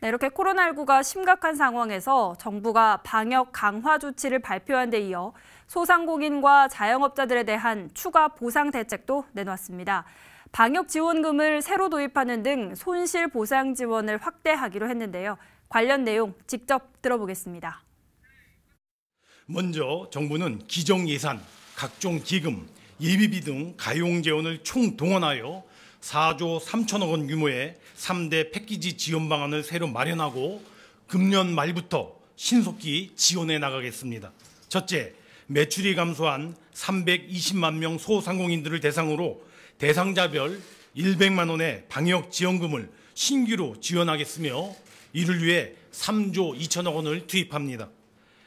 네, 이렇게 코로나19가 심각한 상황에서 정부가 방역 강화 조치를 발표한 데 이어 소상공인과 자영업자들에 대한 추가 보상 대책도 내놨습니다. 방역 지원금을 새로 도입하는 등 손실 보상 지원을 확대하기로 했는데요. 관련 내용 직접 들어보겠습니다. 먼저 정부는 기정 예산, 각종 기금, 예비비 등 가용 재원을 총동원하여 4조 3천억 원 규모의 3대 패키지 지원 방안을 새로 마련하고 금년 말부터 신속히 지원해 나가겠습니다. 첫째, 매출이 감소한 320만 명 소상공인들을 대상으로 대상자별 100만 원의 방역 지원금을 신규로 지원하겠으며 이를 위해 3조 2천억 원을 투입합니다.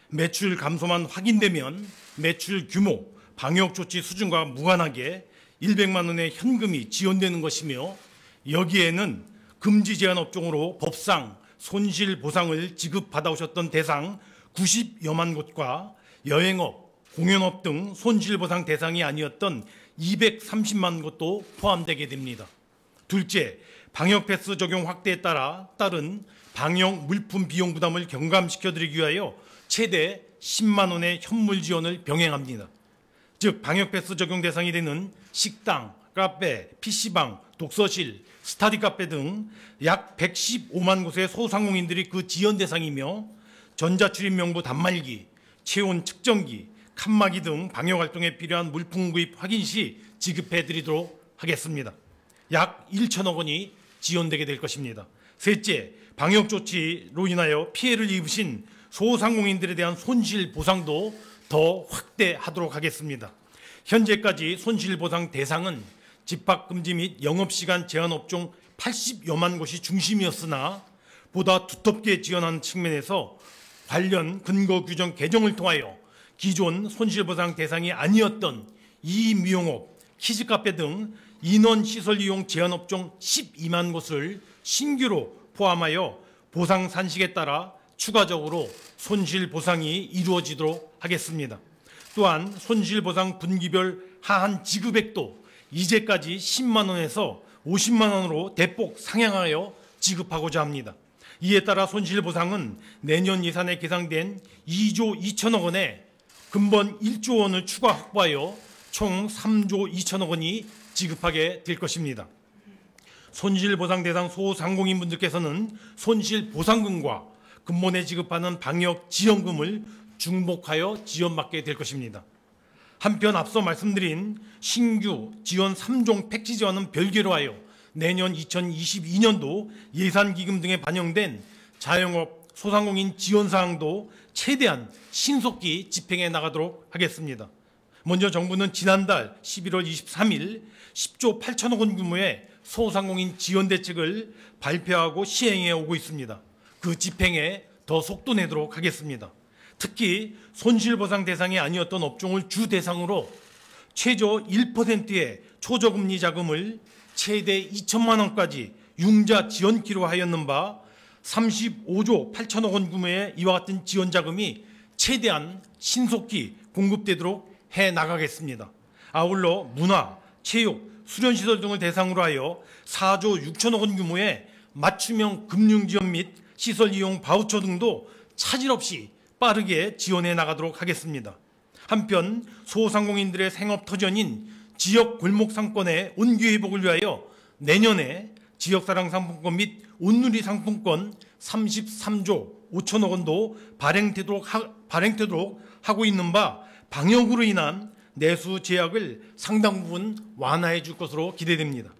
매출 감소만 확인되면 매출 규모, 방역 조치 수준과 무관하게 100만 원의 현금이 지원되는 것이며 여기에는 금지 제한 업종으로 법상 손실 보상을 지급받아오셨던 대상 90여만 곳과 여행업, 공연업 등 손실 보상 대상이 아니었던 230만 곳도 포함되게 됩니다. 둘째, 방역 패스 적용 확대에 따른 방역 물품 비용 부담을 경감시켜드리기 위하여 최대 10만 원의 현물 지원을 병행합니다. 즉 방역 패스 적용 대상이 되는 식당, 카페, PC방, 독서실, 스터디 카페 등 약 115만 곳의 소상공인들이 그 지원 대상이며 전자출입 명부 단말기, 체온 측정기, 칸막이 등 방역 활동에 필요한 물품 구입 확인 시 지급해 드리도록 하겠습니다. 약 1천억 원이 지원되게 될 것입니다. 셋째, 방역 조치로 인하여 피해를 입으신 소상공인들에 대한 손실 보상도 더 확대하도록 하겠습니다. 현재까지 손실보상 대상은 집합금지 및 영업시간 제한 업종 80여만 곳이 중심이었으나 보다 두텁게 지원하는 측면에서 관련 근거 규정 개정을 통하여 기존 손실보상 대상이 아니었던 이미용업, 키즈카페 등 인원시설 이용 제한 업종 12만 곳을 신규로 포함하여 보상 산식에 따라 추가적으로 손실보상이 이루어지도록 하겠습니다. 또한 손실보상 분기별 하한 지급액도 이제까지 10만 원에서 50만 원으로 대폭 상향하여 지급하고자 합니다. 이에 따라 손실보상은 내년 예산에 계상된 2조 2천억 원에 근본 1조 원을 추가 확보하여 총 3조 2천억 원이 지급하게 될 것입니다. 손실보상 대상 소상공인분들께서는 손실보상금과 근본에 지급하는 방역 지원금을 중복하여 지원받게 될 것입니다. 한편 앞서 말씀드린 신규 지원 3종 패키지 지원은 별개로 하여 내년 2022년도 예산기금 등에 반영된 자영업 소상공인 지원 사항도 최대한 신속히 집행해 나가도록 하겠습니다. 먼저 정부는 지난달 11월 23일 10조 8천억 원 규모의 소상공인 지원 대책을 발표하고 시행해 오고 있습니다. 그 집행에 더 속도 내도록 하겠습니다. 특히 손실보상 대상이 아니었던 업종을 주 대상으로 최저 1%의 초저금리 자금을 최대 2천만 원까지 융자 지원키로 하였는 바 35조 8천억 원 규모의 이와 같은 지원 자금이 최대한 신속히 공급되도록 해 나가겠습니다. 아울러 문화, 체육, 수련시설 등을 대상으로 하여 4조 6천억 원 규모의 맞춤형 금융지원 및 시설 이용 바우처 등도 차질 없이 빠르게 지원해 나가도록 하겠습니다. 한편 소상공인들의 생업터전인 지역 골목 상권의 온기 회복을 위하여 내년에 지역사랑 상품권 및 온누리 상품권 33조 5천억 원도 발행되도록 하고 있는 바 방역으로 인한 내수 제약을 상당 부분 완화해 줄 것으로 기대됩니다.